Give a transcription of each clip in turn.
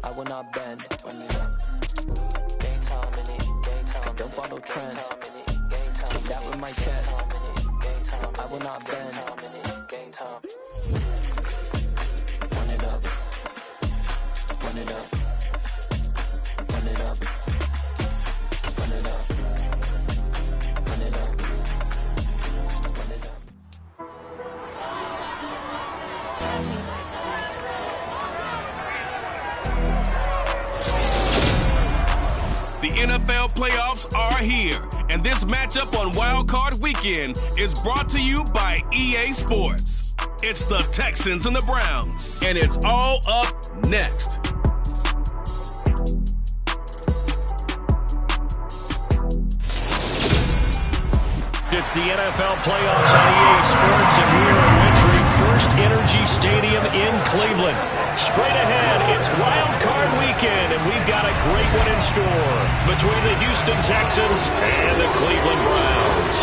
I will not bend. Run it up. Game time in it. Game time. I don't follow trends. Take that with my chest. I will not bend. Game time. Run it up. Run it up. Run it up. Run it up. Run it up. Run it up. The NFL playoffs are here, and this matchup on wildcard weekend is brought to you by EA Sports. It's the Texans and the Browns, and it's all up next. It's the NFL playoffs on EA Sports, and we're at Wintry First Energy Stadium in Cleveland. Straight ahead, it's Wild Card Weekend, and we've got a great one in store between the Houston Texans and the Cleveland Browns.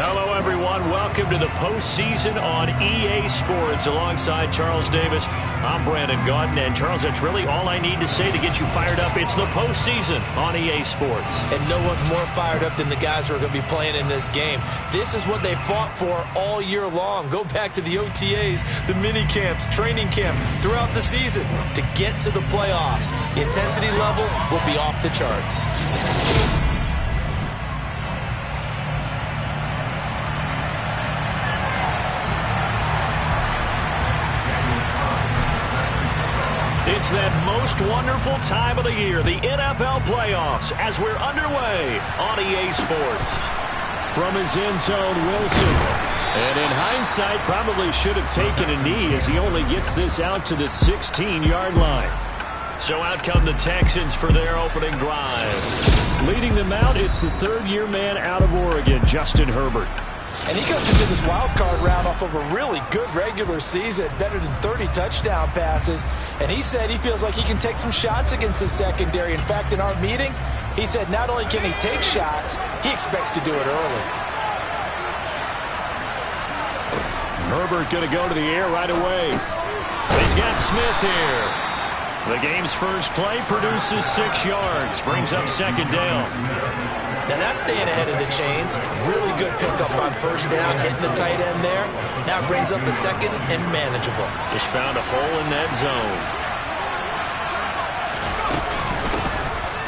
Hello, everyone. Welcome to the postseason on EA Sports. Alongside Charles Davis, I'm Brandon Gaudin. And, Charles, that's really all I need to say to get you fired up. It's the postseason on EA Sports. And no one's more fired up than the guys who are going to be playing in this game. This is what they fought for all year long. Go back to the OTAs, the mini camps, training camp, throughout the season to get to the playoffs. The intensity level will be off the charts. It's that most wonderful time of the year, the NFL playoffs, as we're underway on EA Sports. From his end zone, Wilson. And in hindsight, probably should have taken a knee as he only gets this out to the 16-yard line. So out come the Texans for their opening drive. Leading them out, it's the third-year man out of Oregon, Justin Herbert. And he comes into this wild card round off of a really good regular season, better than 30 touchdown passes. And he said he feels like he can take some shots against the secondary. In fact, in our meeting, he said not only can he take shots, he expects to do it early. Herbert going to go to the air right away. He's got Smith here. The game's first play produces 6 yards, brings up second down. Now that's staying ahead of the chains. Really good pickup on first down, hitting the tight end there. Now brings up a second and manageable. Just found a hole in that zone.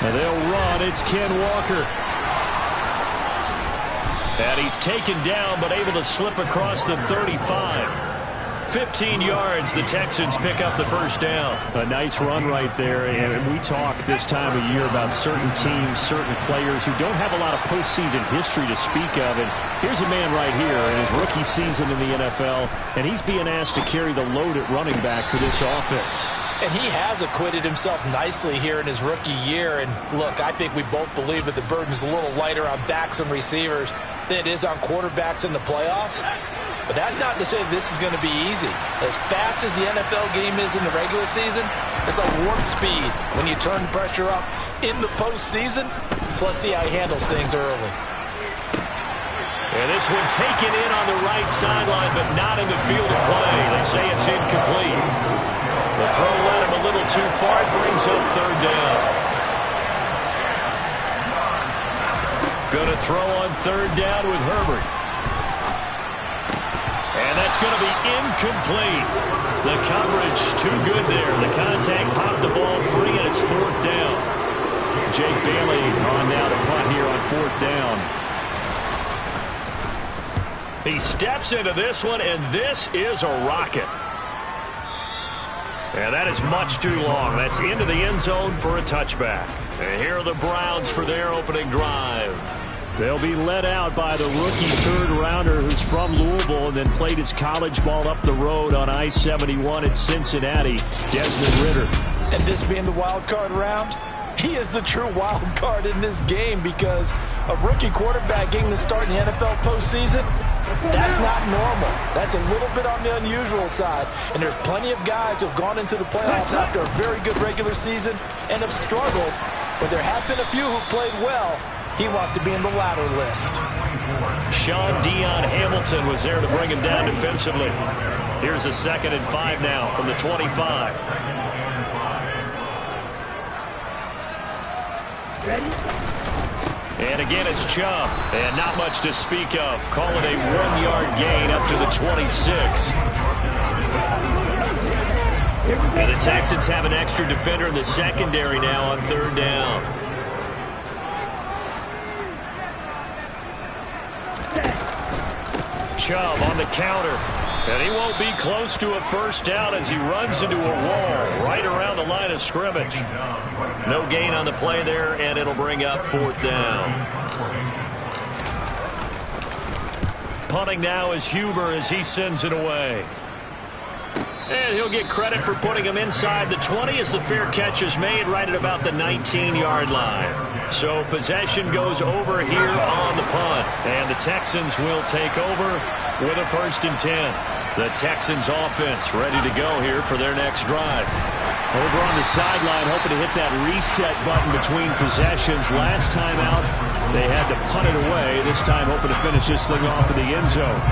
And they'll run. It's Ken Walker. And he's taken down, but able to slip across the 35. 15 yards, the Texans pick up the first down. A nice run right there, and we talk this time of year about certain teams, certain players who don't have a lot of postseason history to speak of, and here's a man right here in his rookie season in the NFL, and he's being asked to carry the load at running back for this offense. And he has acquitted himself nicely here in his rookie year, and look, I think we both believe that the burden's a little lighter on backs and receivers than it is on quarterbacks in the playoffs. But that's not to say this is going to be easy. As fast as the NFL game is in the regular season, it's like warp speed when you turn pressure up in the postseason. So let's see how he handles things early. And this one taken in on the right sideline, but not in the field of play. They say it's incomplete. The throw led him a little too far. It brings up third down. Going to throw on third down with Herbert. And that's going to be incomplete. The coverage too good there. The contact popped the ball free, and it's fourth down. Jake Bailey on now to punt here on fourth down. He steps into this one, and this is a rocket. And that is much too long. That's into the end zone for a touchback. And here are the Browns for their opening drive. They'll be led out by the rookie third-rounder who's from Louisville and then played his college ball up the road on I-71 in Cincinnati, Desmond Ridder. And this being the wild card round, he is the true wild card in this game because a rookie quarterback getting the start in the NFL postseason, that's not normal. That's a little bit on the unusual side. And there's plenty of guys who have gone into the playoffs after a very good regular season and have struggled. But there have been a few who played well. He wants to be in the latter list. Sean Dion Hamilton was there to bring him down defensively. Here's a 2nd and 5 now from the 25. And again, it's Chubb. And not much to speak of. Call it a 1-yard gain up to the 26. And the Texans have an extra defender in the secondary now on 3rd down. Chubb on the counter. And he won't be close to a 1st down as he runs into a wall right around the line of scrimmage. No gain on the play there, and it'll bring up 4th down. Punting now is Huber as he sends it away. And he'll get credit for putting him inside the 20 as the fair catch is made right at about the 19-yard line. So possession goes over here on the punt. And the Texans will take over with a 1st and 10. The Texans offense ready to go here for their next drive. Over on the sideline, hoping to hit that reset button between possessions. Last time out, they had to punt it away. This time, hoping to finish this thing off in the end zone.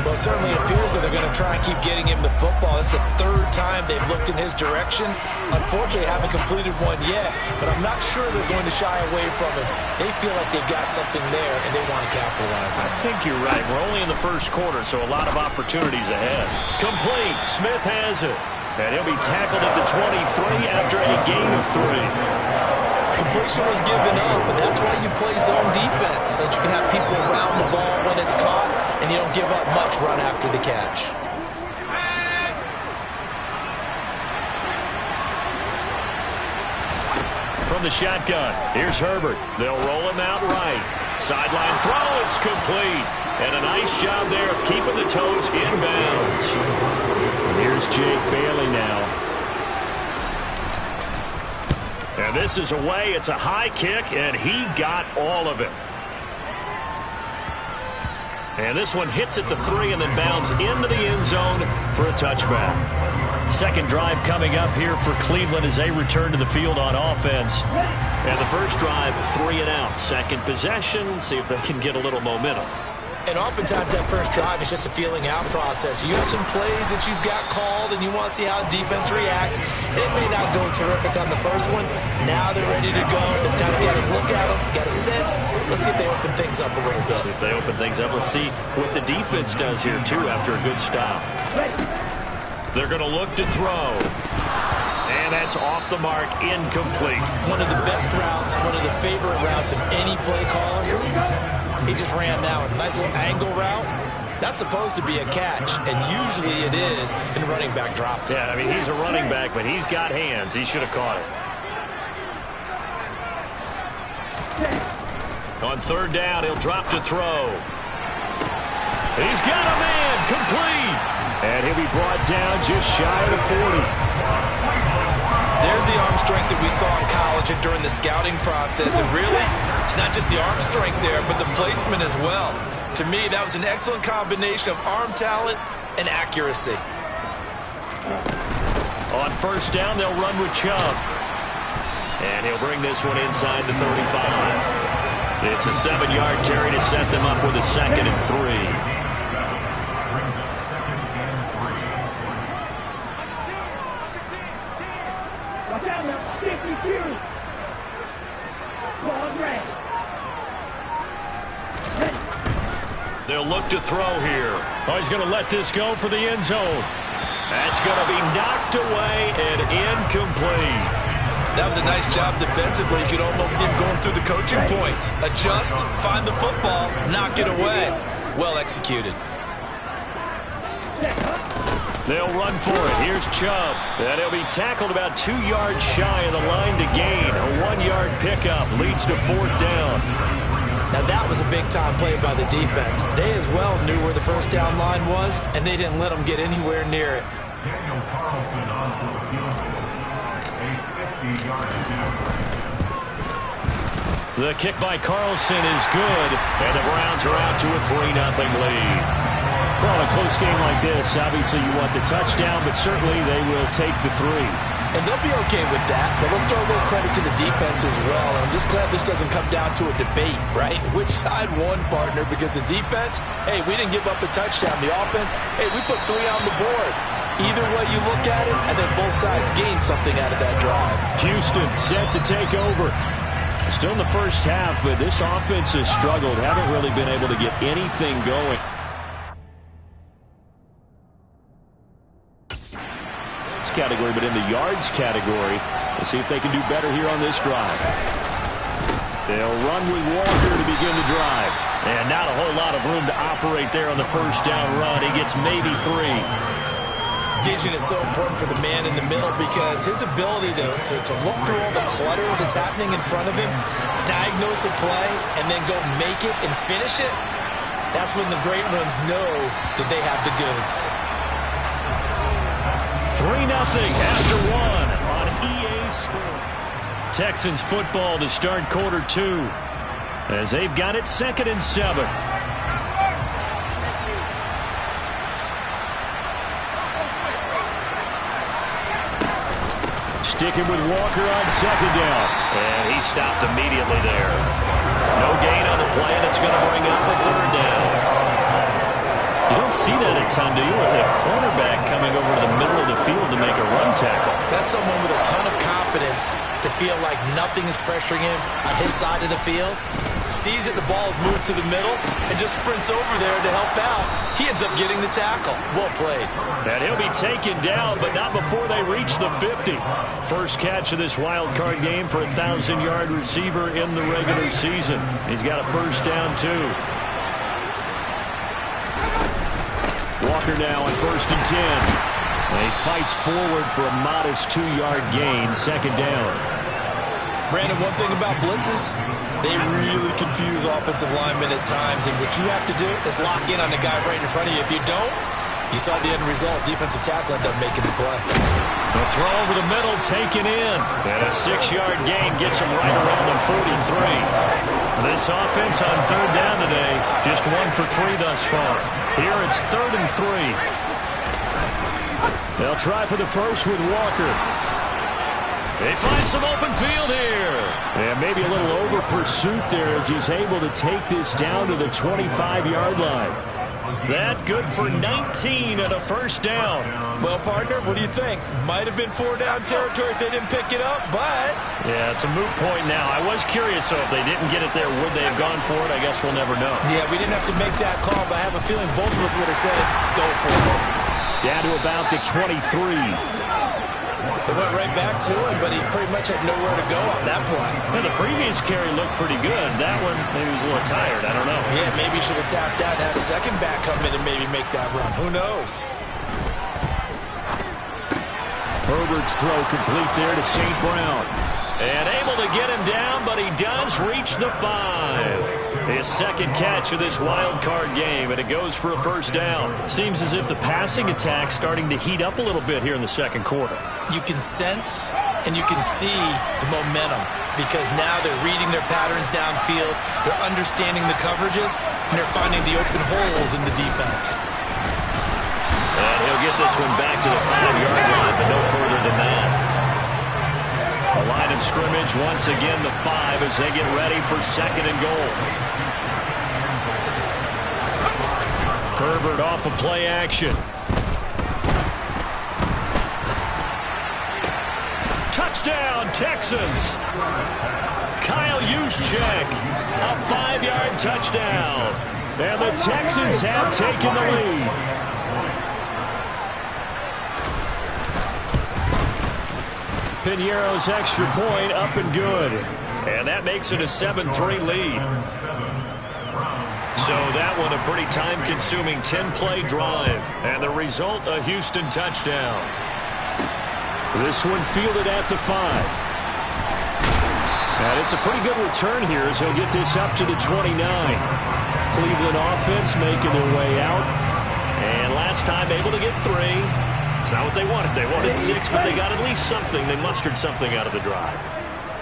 Well, it certainly appears that they're going to try and keep getting him the football. It's the 3rd time they've looked in his direction. Unfortunately, haven't completed one yet, but I'm not sure they're going to shy away from it. They feel like they've got something there, and they want to capitalize on it. I think you're right. We're only in the 1st quarter, so a lot of opportunities ahead. Complete. Smith has it. And he'll be tackled at the 23 after a gain of 3. Completion was given up, and that's why you play zone defense, so that you can have people around the ball when it's caught, and you don't give up much run after the catch. From the shotgun, here's Herbert. They'll roll him out right. Sideline throw, it's complete. And a nice job there of keeping the toes inbounds. Here's Jake Bailey now. And this is away. It's a high kick, and he got all of it. And this one hits at the 3 and then bounds into the end zone for a touchback. 2nd drive coming up here for Cleveland as they return to the field on offense. And the 1st drive, 3 and out. 2nd possession, see if they can get a little momentum. And oftentimes that 1st drive is just a feeling out process. You have some plays that you've got called and you want to see how the defense reacts. It may not go terrific on the 1st one. Now they're ready to go. They've kind of got to look at them, got a sense. Let's see if they open things up a little bit. See if they open things up. Let's see what the defense does here, too, after a good stop. They're going to look to throw. And that's off the mark, incomplete. One of the best routes, one of the favorite routes of any play caller. He just ran that one. Nice little angle route. That's supposed to be a catch, and usually it is, and the running back dropped it. Yeah, I mean, he's a running back, but he's got hands. He should have caught it. On 3rd down, he'll drop to throw. He's got a man, complete. And he'll be brought down just shy of the 40. There's the arm strength that we saw in college and during the scouting process. And really, it's not just the arm strength there, but the placement as well. To me, that was an excellent combination of arm talent and accuracy. On 1st down, they'll run with Chubb. And he'll bring this one inside the 35. It's a 7-yard carry to set them up with a 2nd and 3. They'll look to throw here. Oh, he's going to let this go for the end zone. That's going to be knocked away and incomplete. That was a nice job defensively. You could almost see him going through the coaching points. Adjust, find the football, knock it away. Well executed. They'll run for it. Here's Chubb. And he'll be tackled about 2 yards shy of the line to gain. A 1-yard pickup leads to 4th down. Now that was a big-time play by the defense. They as well knew where the 1st down line was, and they didn't let them get anywhere near it. The kick by Carlson is good, and the Browns are out to a 3-0 lead. Well, in a close game like this, obviously you want the touchdown, but certainly they will take the 3. And they'll be okay with that, but let's throw a little credit to the defense as well. And I'm just glad this doesn't come down to a debate, right? Which side won, partner? Because the defense, hey, we didn't give up a touchdown. The offense, hey, we put 3 on the board. Either way you look at it, and then both sides gain something out of that drive. Houston set to take over. Still in the first half, but this offense has struggled. Haven't really been able to get anything going. Category, but in the yards category. Let's see if they can do better here on this drive. They'll run with Walker to begin the drive. And not a whole lot of room to operate there on the first down run. He gets maybe 3. Vision is so important for the man in the middle because his ability to look through all the clutter that's happening in front of him, diagnose a play, and then go make it and finish it, that's when the great ones know that they have the goods. 3-0 after 1 on EA Sports. Texans football to start quarter 2 as they've got it 2nd and 7. Sticking with Walker on 2nd down. And he stopped immediately there. No gain on the play, and it's going to bring up a 3rd down. You don't see that a ton, do you? With a cornerback coming over to the middle of the field to make a run tackle. That's someone with a ton of confidence to feel like nothing is pressuring him on his side of the field. Sees that the ball's moved to the middle and just sprints over there to help out. He ends up getting the tackle. Well played. And he'll be taken down, but not before they reach the 50. First catch of this wild card game for a 1,000-yard receiver in the regular season. He's got a first down, too. Walker now on 1st and 10. And he fights forward for a modest 2-yard gain, 2nd down. Brandon, one thing about blitzes, they really confuse offensive linemen at times, and what you have to do is lock in on the guy right in front of you. If you don't, you saw the end result. Defensive tackle ended up making the play. The throw over the middle taken in. And a 6-yard gain gets him right around the 43. This offense on 3rd down today, just 1 for 3 thus far. Here it's 3rd and 3. They'll try for the first with Walker. They find some open field here. And maybe a little over pursuit there as he's able to take this down to the 25-yard line. That good for 19 and a first down. Well, partner, what do you think? Might have been 4-down territory if they didn't pick it up, but... Yeah, it's a moot point now. I was curious, so if they didn't get it there, would they have gone for it? I guess we'll never know. Yeah, we didn't have to make that call, but I have a feeling both of us would have said, go for it. Down to about the 23. They went right back to him, but he pretty much had nowhere to go on that play. Yeah, the previous carry looked pretty good. That one, maybe he was a little tired. I don't know. Yeah, maybe he should have tapped out and had a second back come in and maybe make that run. Who knows? Herbert's throw complete there to St. Brown. And able to get him down, but he does reach the 5. His 2nd catch of this wild card game, and it goes for a first down. Seems as if the passing attack's starting to heat up a little bit here in the 2nd quarter. You can sense and you can see the momentum because now they're reading their patterns downfield, they're understanding the coverages, and they're finding the open holes in the defense. And he'll get this one back to the 5-yard line, but no further than that. A line of scrimmage, once again the 5 as they get ready for 2nd and goal. Herbert off of play action. Touchdown, Texans. Kyle Juszczyk, a 5-yard touchdown. And the Texans have taken the lead. Piñeiro's extra point up and good. And that makes it a 7-3 lead. So that one a pretty time-consuming 10-play drive. And the result, a Houston touchdown. This one fielded at the 5. And it's a pretty good return here as he'll get this up to the 29. Cleveland offense making their way out. And last time able to get 3. It's not what they wanted. They wanted 6, but they got at least something. They mustered something out of the drive.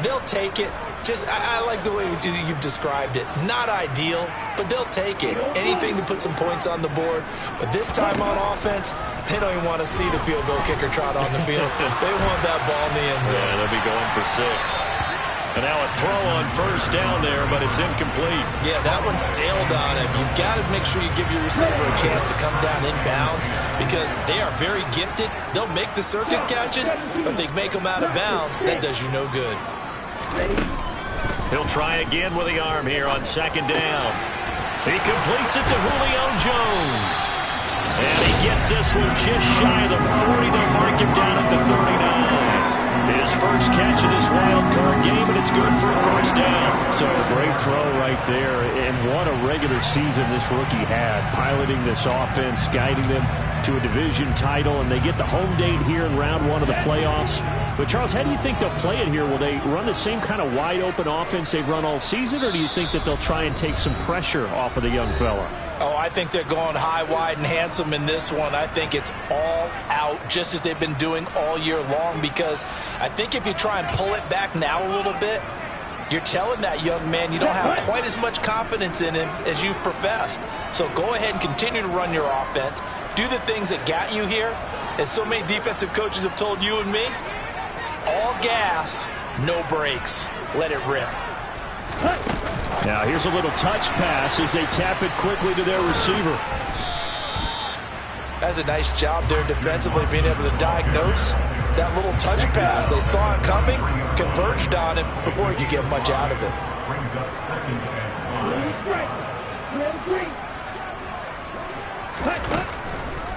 They'll take it. I like the way you've described it. Not ideal, but they'll take it. Anything to put some points on the board. But this time on offense, they don't even want to see the field goal kicker trot on the field. They want that ball in the end zone. Yeah, they'll be going for 6. And now a throw on first down there, but it's incomplete. Yeah, that one sailed on him. You've got to make sure you give your receiver a chance to come down inbounds because they are very gifted. They'll make the circus catches, but they make them out of bounds. That does you no good. He'll try again with the arm here on second down. He completes it to Julio Jones. And he gets this one just shy of the 40. They'll mark him down at the 39. His first catch of this wild card game, and it's good for a first down. So a great throw right there, and what a regular season this rookie had, piloting this offense, guiding them to a division title, and they get the home date here in round 1 of the playoffs. But, Charles, how do you think they'll play it here? Will they run the same kind of wide-open offense they've run all season, or do you think that they'll try and take some pressure off of the young fella? Oh, I think they're going high, wide, and handsome in this one. I think it's all out, just as they've been doing all year long, because I think if you try and pull it back now a little bit, you're telling that young man you don't have quite as much confidence in him as you've professed. So go ahead and continue to run your offense. Do the things that got you here. As so many defensive coaches have told you and me, all gas, no brakes. Let it rip. Now here's a little touch pass as they tap it quickly to their receiver. That's a nice job there defensively, being able to diagnose that little touch pass. They saw it coming, converged on him before he could get much out of it.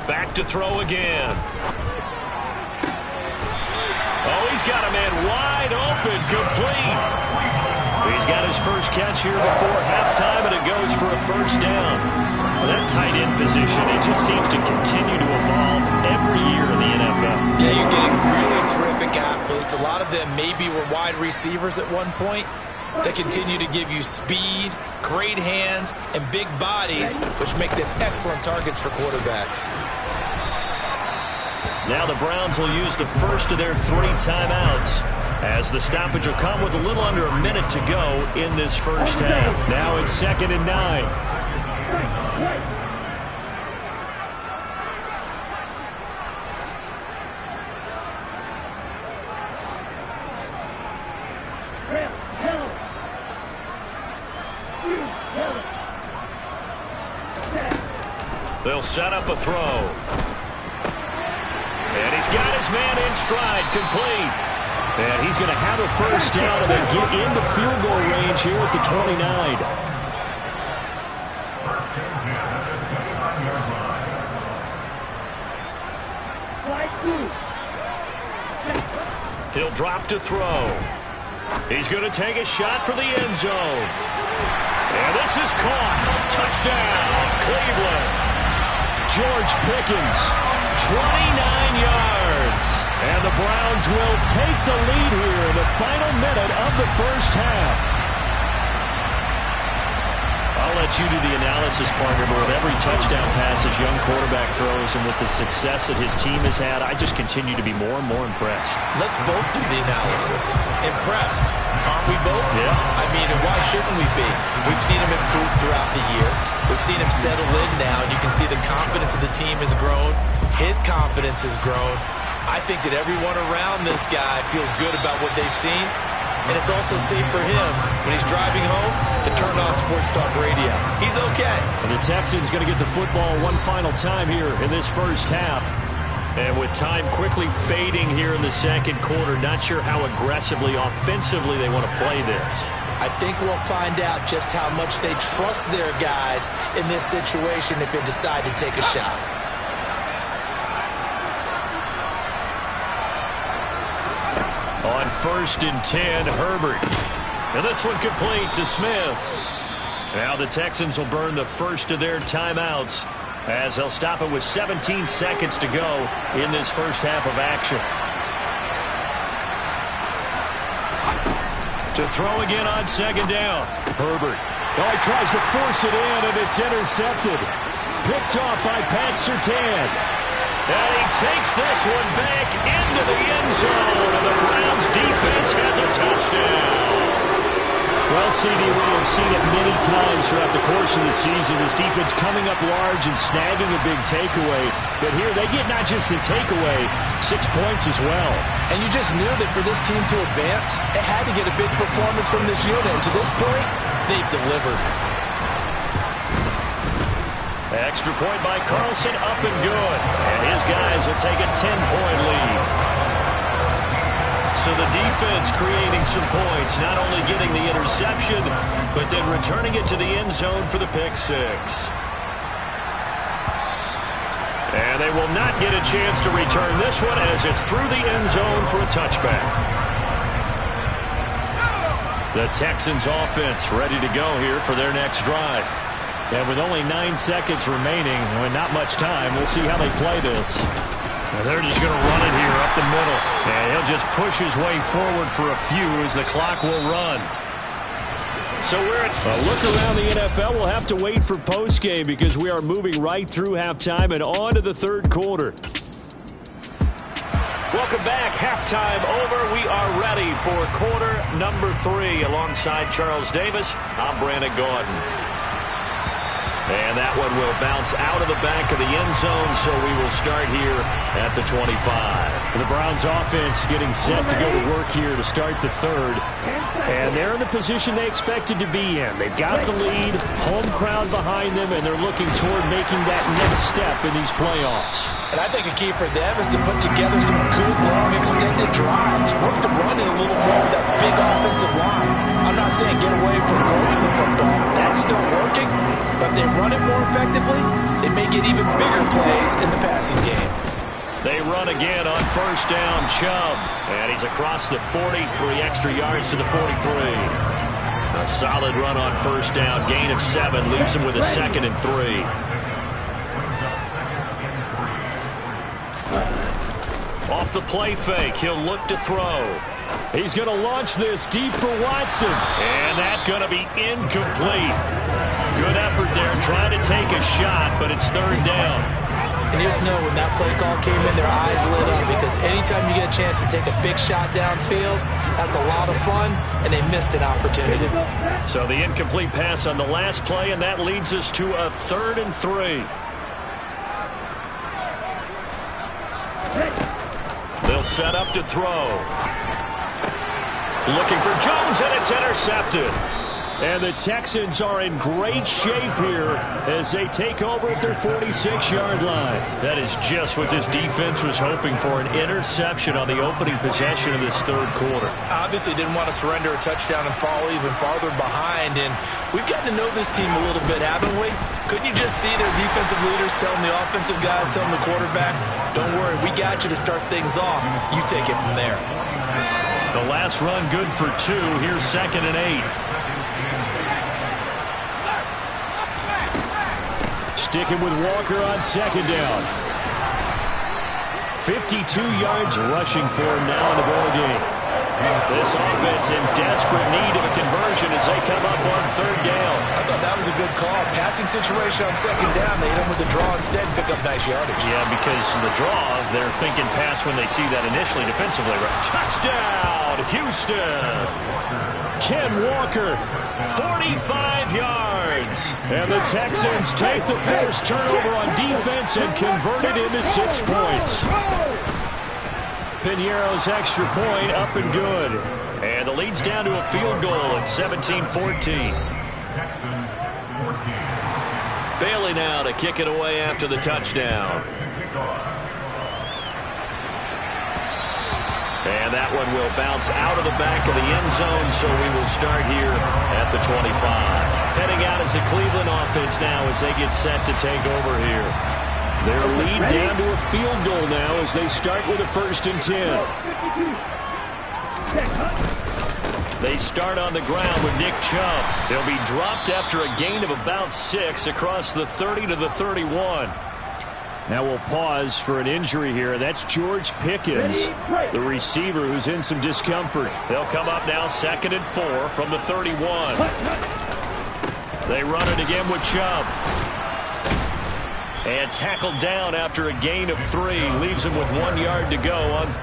Back to throw again. Oh, he's got a man wide open, complete. He's got his first catch here before halftime, and it goes for a first down. Well, that tight end position, it just seems to continue to evolve every year in the NFL. Yeah, you're getting really terrific athletes. A lot of them maybe were wide receivers at one point. They continue to give you speed, great hands, and big bodies, which make them excellent targets for quarterbacks. Now the Browns will use the first of their 3 timeouts, as the stoppage will come with a little under a minute to go in this first half. Now it's 2nd and 9. They'll set up a throw. And he's got his man in stride, complete. And he's going to have a first down, and they get into field goal range here at the 29. He'll drop to throw. He's going to take a shot for the end zone. And this is caught. Touchdown, Cleveland. George Pickens, 29 yards. And the Browns will take the lead here in the final minute of the first half. I'll let you do the analysis, partner, but with every touchdown pass his young quarterback throws and with the success that his team has had, I just continue to be more and more impressed. Let's both do the analysis. Impressed, aren't we both? Yeah. I mean, and why shouldn't we be? We've seen him improve throughout the year. We've seen him settle in now, and you can see the confidence of the team has grown. His confidence has grown. I think that everyone around this guy feels good about what they've seen. And it's also safe for him when he's driving home to turn on Sports Talk Radio. He's okay. And the Texans going to get the football one final time here in this first half. And with time quickly fading here in the second quarter, not sure how aggressively, offensively they want to play this. I think we'll find out just how much they trust their guys in this situation if they decide to take a shot. On 1st and 10, Herbert. And this one complete to Smith. Now the Texans will burn the first of their timeouts as they'll stop it with 17 seconds to go in this first half of action. To throw again on 2nd down. Herbert. Oh, he tries to force it in, and it's intercepted. Picked off by Pat Surtain. And he takes this one back into the end zone, and the Browns defense has a touchdown. Well, CD, we have seen it many times throughout the course of the season. This defense coming up large and snagging a big takeaway. But here they get not just the takeaway, 6 points as well. And you just knew that for this team to advance, it had to get a big performance from this unit. And to this point, they've delivered. Extra point by Carlson, up and good. And his guys will take a 10-point lead. So the defense creating some points, not only getting the interception, but then returning it to the end zone for the pick six. And they will not get a chance to return this one as it's through the end zone for a touchback. The Texans offense ready to go here for their next drive. And with only 9 seconds remaining, with not much time, we'll see how they play this. Well, they're just going to run it here up the middle. And he'll just push his way forward for a few as the clock will run. So we're at a look around the NFL. We'll have to wait for postgame because we are moving right through halftime and on to the third quarter. Welcome back. Halftime over. We are ready for quarter number 3. Alongside Charles Davis, I'm Brandon Gaudin. And that one will bounce out of the back of the end zone, so we will start here at the 25. The Browns offense getting set to go to work here to start the third. And they're in the position they expected to be in. They've got the lead, home crowd behind them, and they're looking toward making that next step in these playoffs. And I think a key for them is to put together some good, long, extended drives. Work the running a little more with that big offensive line. I'm not saying get away from throwing the football. That's still working. But if they run it more effectively, they may get even bigger plays in the passing game. They run again on first down, Chubb. And he's across the 40, 3 extra yards to the 43. A solid run on first down, gain of 7, leaves him with a 2nd and 3. Off the play fake, he'll look to throw. He's going to launch this deep for Watson. And that's going to be incomplete. Good effort there, trying to take a shot, but it's third down. And you just know when that play call came in, their eyes lit up because anytime you get a chance to take a big shot downfield, that's a lot of fun, and they missed an opportunity. So the incomplete pass on the last play, and that leads us to a 3rd and 3. They'll set up to throw. Looking for Jones, and it's intercepted. And the Texans are in great shape here as they take over at their 46-yard line. That is just what this defense was hoping for, an interception on the opening possession of this third quarter. Obviously didn't want to surrender a touchdown and fall even farther behind. And we've gotten to know this team a little bit, haven't we? Couldn't you just see their defensive leaders telling the offensive guys, telling the quarterback, don't worry, we got you to start things off. You take it from there. The last run good for 2. Here's 2nd and 8. Sticking with Walker on 2nd down. 52 yards rushing for him now in the ball game. This offense in desperate need of a conversion as they come up on 3rd down. I thought that was a good call. Passing situation on 2nd down. They hit him with the draw instead and pick up nice yardage. Yeah, because the draw, they're thinking pass when they see that initially defensively. Touchdown, Houston! Ken Walker, 45 yards. And the Texans take the first turnover on defense and convert it into 6 points. Piñeiro's extra point up and good. And the lead's down to a field goal at 17-14. Bailey now to kick it away after the touchdown. And that one will bounce out of the back of the end zone, so we will start here at the 25. Heading out as the Cleveland offense now as they get set to take over here. Their lead down to a field goal now as they start with a 1st and 10. They start on the ground with Nick Chubb. They'll be dropped after a gain of about 6 across the 30 to the 31. Now we'll pause for an injury here. That's George Pickens, the receiver who's in some discomfort. They'll come up now 2nd and 4 from the 31. They run it again with Chubb. And tackled down after a gain of 3. Leaves him with 1 yard to go on.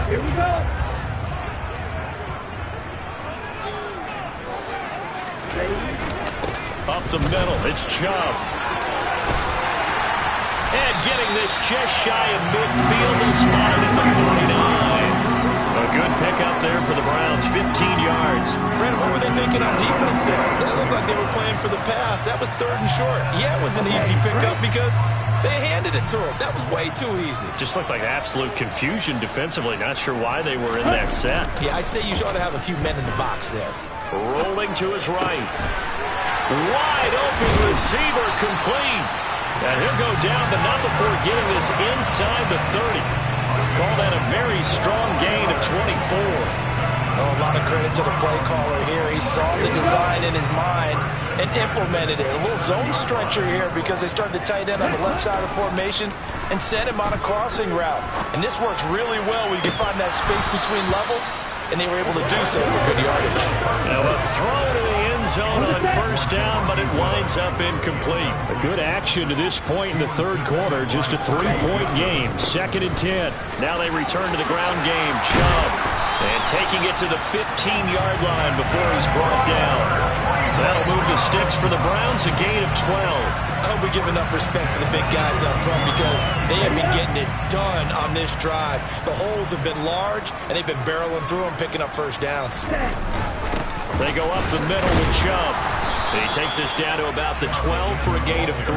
Here we go. Up the middle, it's Chubb. And getting this just shy of midfield, and spotted at the 49. A good pickup there for the Browns, 15 yards. Brandon, what were they thinking on defense there? They looked like they were playing for the pass. That was 3rd and short. Yeah, it was an easy pickup because they handed it to him. That was way too easy. Just looked like absolute confusion defensively. Not sure why they were in that set. Yeah, I'd say you ought to have a few men in the box there. Rolling to his right. Wide open receiver, complete. And he'll go down, but not before getting this inside the 30. Call that a very strong gain of 24. Oh, a lot of credit to the play caller here. He saw the design in his mind and implemented it. A little zone stretcher here because they started the tight end on the left side of the formation and sent him on a crossing route. And this works really well when you can find that space between levels, and they were able to do so for good yardage. Now a throw to the end zone on 1st down, but it winds up incomplete. A good action to this point in the 3rd quarter. Just a 3-point game. 2nd and 10. Now they return to the ground game. Chubb. And taking it to the 15-yard line before he's brought down. That'll move the sticks for the Browns, a gain of 12. I hope we give enough respect to the big guys up front because they have been getting it done on this drive. The holes have been large, and they've been barreling through them, picking up 1st downs. They go up the middle with Chubb. And he takes us down to about the 12 for a gain of 3.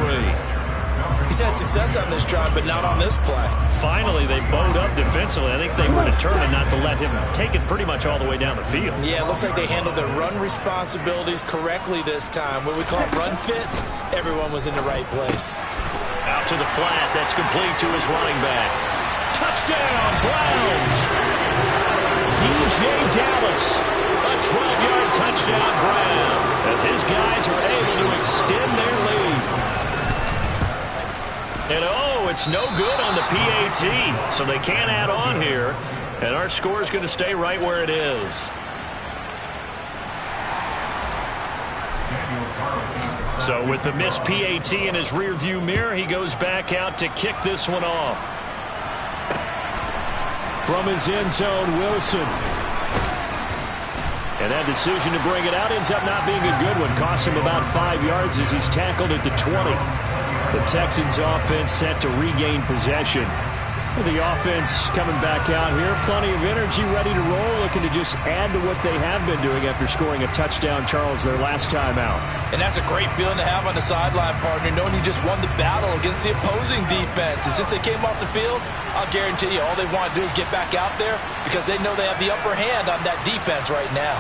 He's had success on this drive, but not on this play. Finally, they bowed up defensively. I think they were determined not to let him take it pretty much all the way down the field. Yeah, it looks like they handled their run responsibilities correctly this time. What we call run fits, everyone was in the right place. Out to the flat. That's complete to his running back. Touchdown, Browns! DJ Dallas. A 12-yard touchdown grab as his guys are able to extend their lead. And oh, it's no good on the PAT, so they can't add on here. And our score is going to stay right where it is. So with the missed PAT in his rearview mirror, he goes back out to kick this one off. From his end zone, Wilson. And that decision to bring it out ends up not being a good one. Costs him about 5 yards as he's tackled at the 20. The Texans offense set to regain possession. The offense coming back out here. Plenty of energy, ready to roll, looking to just add to what they have been doing after scoring a touchdown, Charles, their last time out. And that's a great feeling to have on the sideline, partner, knowing you just won the battle against the opposing defense. And since they came off the field, I'll guarantee you all they want to do is get back out there because they know they have the upper hand on that defense right now.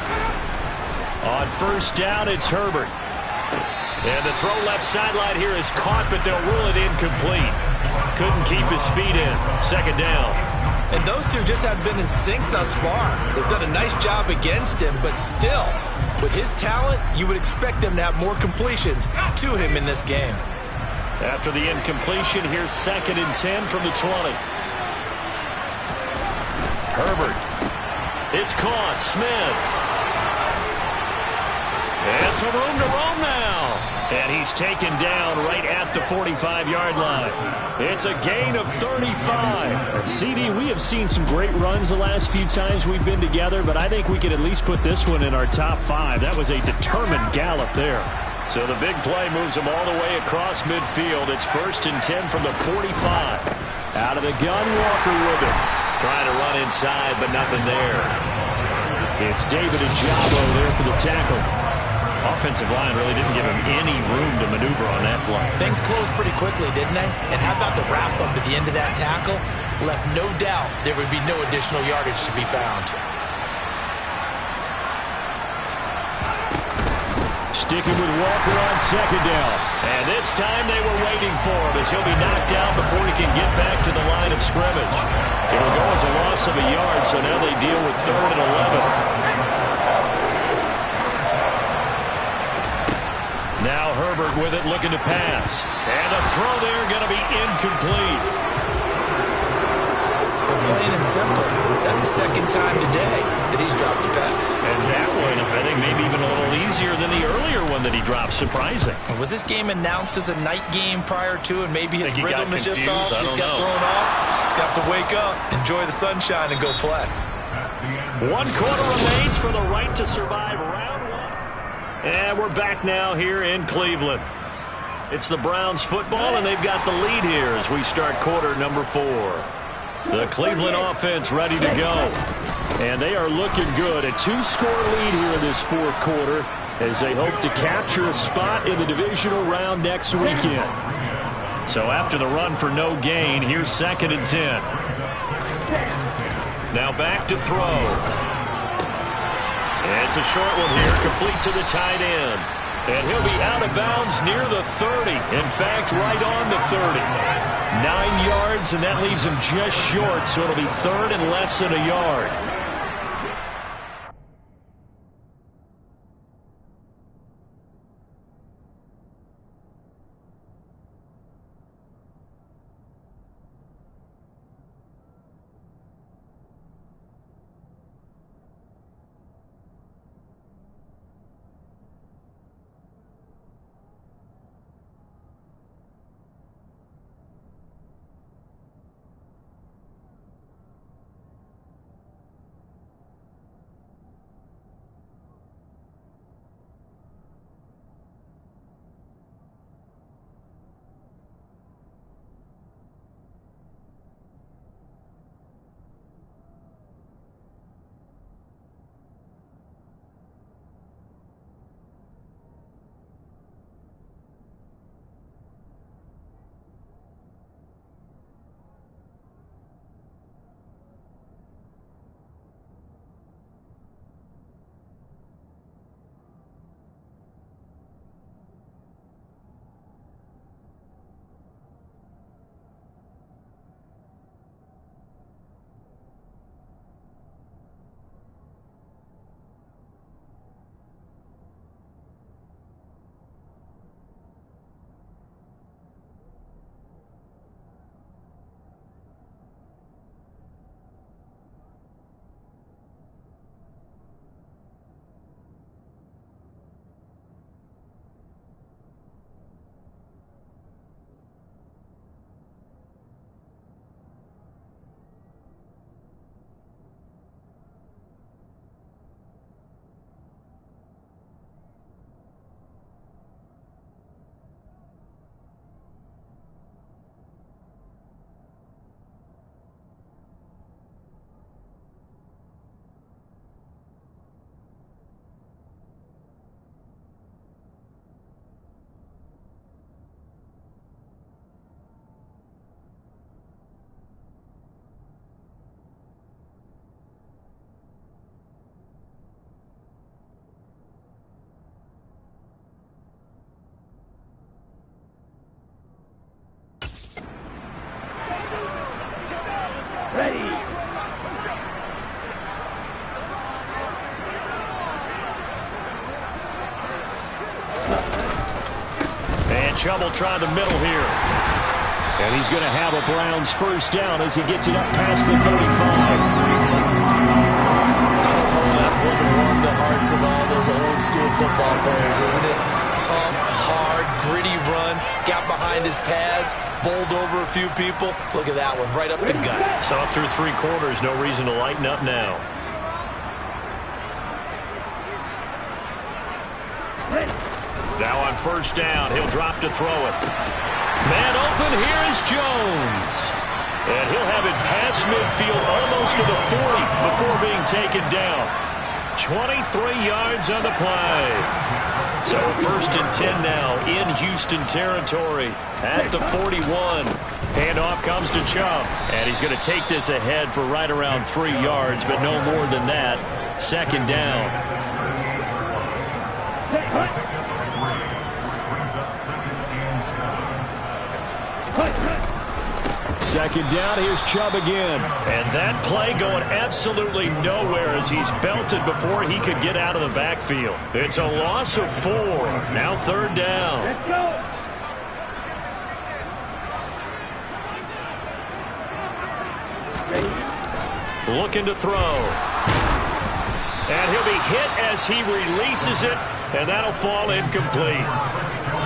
On 1st down, it's Herbert. And the throw left sideline here is caught, but they'll rule it incomplete. Couldn't keep his feet in. 2nd down. And those two just haven't been in sync thus far. They've done a nice job against him, but still, with his talent, you would expect them to have more completions to him in this game. After the incompletion, here's 2nd and 10 from the 20. Herbert. It's caught. Smith. And some room to roam now. And he's taken down right at the 45-yard line. It's a gain of 35. CD, we have seen some great runs the last few times we've been together, but I think we could at least put this one in our top 5. That was a determined gallop there. So the big play moves them all the way across midfield. It's 1st and 10 from the 45. Out of the gun, Walker with it. Trying to run inside, but nothing there. It's David Ojabo there for the tackle. Offensive line really didn't give him any room to maneuver on that play. Things closed pretty quickly, didn't they? And how about the wrap-up at the end of that tackle? Left no doubt there would be no additional yardage to be found. Sticking with Walker on 2nd down. And this time they were waiting for him as he'll be knocked down before he can get back to the line of scrimmage. It'll go as a loss of a yard, so now they deal with 3rd and 11. Now Herbert with it, looking to pass. And the throw there going to be incomplete. Plain and simple. That's the 2nd time today that he's dropped a pass. And that one, I think, maybe even a little easier than the earlier one that he dropped. Surprising. Was this game announced as a night game prior to, and maybe his rhythm is just off? He just got thrown off. He's got to wake up, enjoy the sunshine, and go play. 1 quarter remains for the right to survive round 1. And we're back now here in Cleveland. It's the Browns football, and they've got the lead here as we start quarter number 4. The Cleveland offense ready to go. And they are looking good. A 2-score lead here in this 4th quarter as they hope to capture a spot in the divisional round next weekend. So after the run for no gain, here's 2nd and 10. Now back to throw. And it's a short one here, complete to the tight end. And he'll be out of bounds near the 30. In fact, right on the 30. 9 yards, and that leaves him just short, so it'll be 3rd and less than a yard. Trouble trying the middle here. And he's going to have a Browns first down as he gets it up past the 35. Oh, that's one to warm the hearts of all those old school football players, isn't it? Tough, hard, gritty run. Got behind his pads, bowled over a few people. Look at that one, right up the gut. So up through 3 quarters, no reason to lighten up now. Now on first down, he'll drop to throw it. Man open, here is Jones. And he'll have it past midfield almost to the 40 before being taken down. 23 yards on the play. So 1st and 10 now in Houston territory at the 41. Handoff comes to Chubb. And he's going to take this ahead for right around 3 yards, but no more than that. 2nd down. Second down, here's Chubb again. And that play going absolutely nowhere as he's belted before he could get out of the backfield. It's a loss of 4. Now 3rd down. Let's go. Looking to throw. And he'll be hit as he releases it and that'll fall incomplete.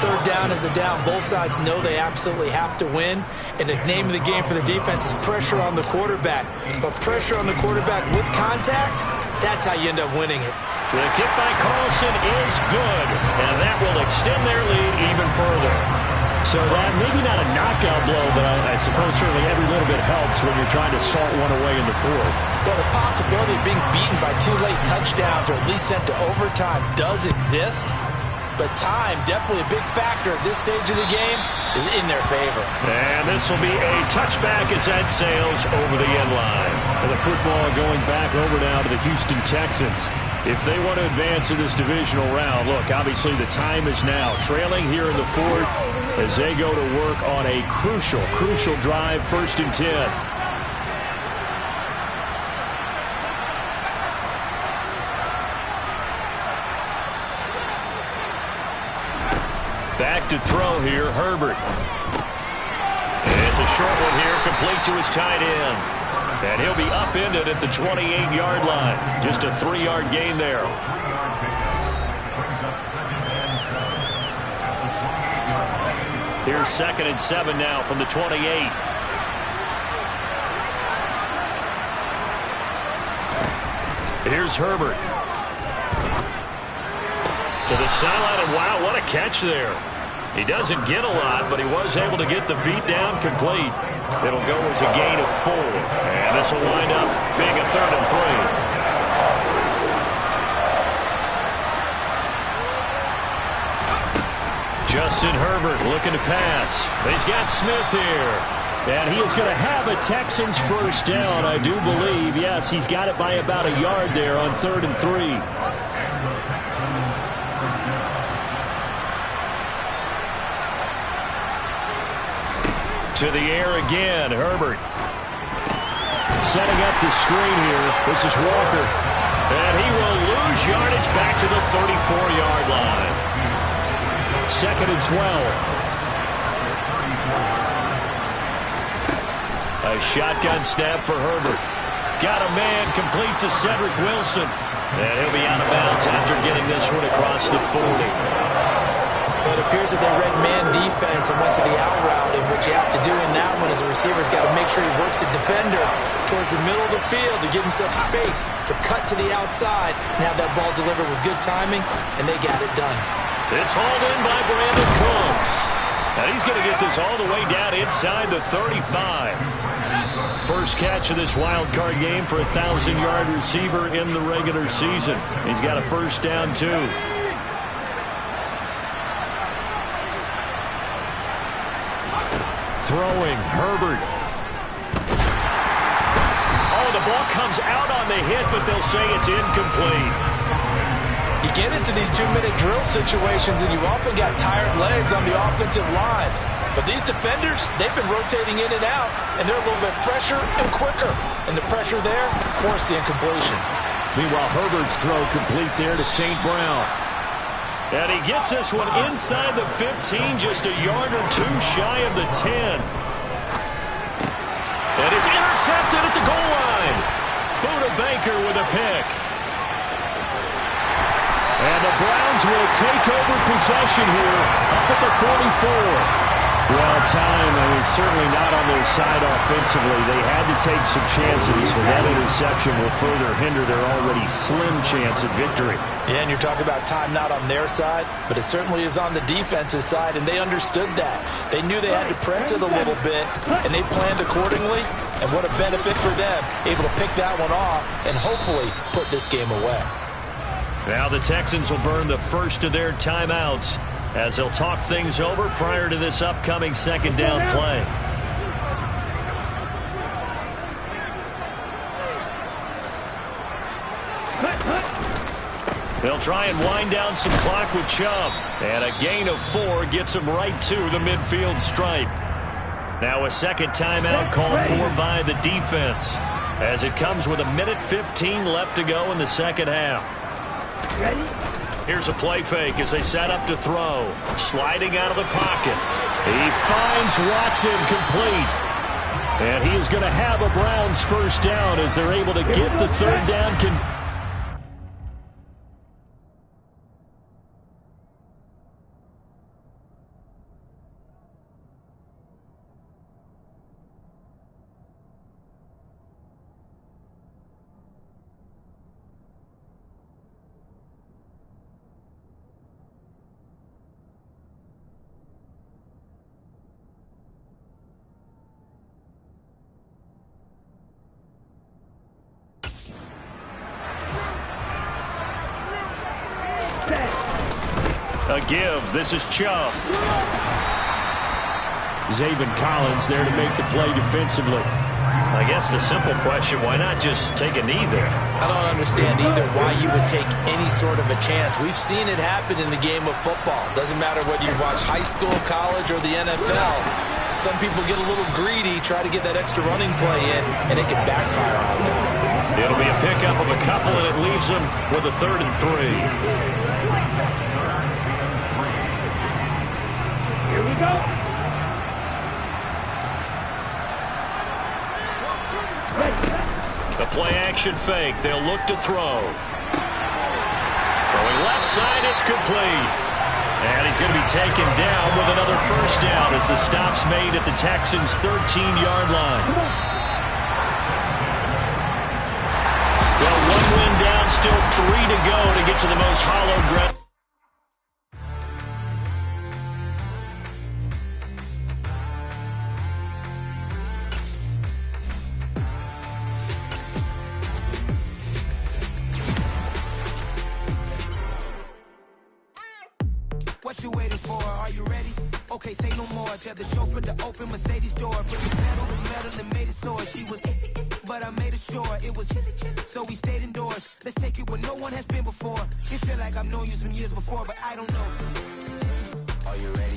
Third down is a down. Both sides know they absolutely have to win, and the name of the game for the defense is pressure on the quarterback. But pressure on the quarterback with contact, that's how you end up winning it. The kick by Carlson is good, and that will extend their lead even further. So that maybe not a knockout blow, but I suppose certainly every little bit helps when you're trying to salt one away in the fourth. Well, the possibility of being beaten by 2 late touchdowns or at least sent to overtime does exist. But time, definitely a big factor at this stage of the game, is in their favor. And this will be a touchback as that sails over the end line. And the football going back over now to the Houston Texans. If they want to advance in this divisional round, look, obviously the time is now. Trailing here in the fourth as they go to work on a crucial drive, 1st and 10. Back to throw here, Herbert. And it's a short one here, complete to his tight end. And he'll be upended at the 28-yard line. Just a 3-yard gain there. Here's 2nd and 7 now from the 28. Here's Herbert. To the sideline, and wow, what a catch there. He doesn't get a lot, but he was able to get the feet down complete. It'll go as a gain of 4. And this will wind up being a 3rd and 3. Justin Herbert looking to pass. He's got Smith here. And he is going to have a Texans first down, I do believe. Yes, he's got it by about a yard there on 3rd and 3. To the air again, Herbert. Setting up the screen here. This is Walker. And he will lose yardage back to the 34-yard line. 2nd and 12. A shotgun snap for Herbert. Got a man complete to Cedric Wilson. And he'll be out of bounds after getting this one across the 40. Well, it appears that they read man defense and went to the out route, and what you have to do in that one is the receiver's got to make sure he works the defender towards the middle of the field to give himself space to cut to the outside and have that ball delivered with good timing, and they got it done. It's hauled in by Brandon Cooks. And he's going to get this all the way down inside the 35. First catch of this wild card game for a 1,000-yard receiver in the regular season. He's got a first down, too. Throwing, Herbert. Oh, the ball comes out on the hit, but they'll say it's incomplete. You get into these 2-minute drill situations, and you often got tired legs on the offensive line. But these defenders, they've been rotating in and out, and they're a little bit fresher and quicker. And the pressure there forced the incompletion. Meanwhile, Herbert's throw complete there to St. Brown. And he gets this one inside the 15, just a yard or 2 shy of the 10. And it's intercepted at the goal line. Buda Baker with a pick. And the Browns will take over possession here up at the 44. Well, time, I mean, certainly not on their side offensively. They had to take some chances, but that interception will further hinder their already slim chance at victory. Yeah, and you're talking about time not on their side, but it certainly is on the defense's side, and they understood that. They knew they had to press it a little bit, and they planned accordingly, and what a benefit for them, able to pick that one off and hopefully put this game away. Now the Texans will burn the first of their timeouts as they'll talk things over prior to this upcoming second down play. They'll try and wind down some clock with Chubb. And a gain of 4 gets him right to the midfield stripe. Now a second timeout called for by the defense as it comes with 1:15 left to go in the second half. Here's a play fake as they set up to throw. Sliding out of the pocket. He finds Watson complete. And he is going to have a Browns first down as they're able to get the third down. A give. This is Chubb. Zaven Collins there to make the play defensively. I guess the simple question, why not just take a knee there? I don't understand either why you would take any sort of a chance. We've seen it happen in the game of football. Doesn't matter whether you watch high school, college, or the NFL. Some people get a little greedy, try to get that extra running play in, and it can backfire on them. It'll be a pickup of a couple, and it leaves them with a 3rd and 3. Here we go. The play-action fake. They'll look to throw. Throwing left side, it's complete. And he's going to be taken down with another first down as the stop's made at the Texans' 13-yard line. Well, 1 win down, still 3 to go to get to the most hollowed ground. What you waiting for? Are you ready? Okay, say no more. Tell the chauffeur to open Mercedes door. Put the pedal to metal and made it soar. She was, but I made it sure it was. So we stayed indoors. Let's take it where no one has been before. It feel like I've known you some years before, but I don't know. Are you ready?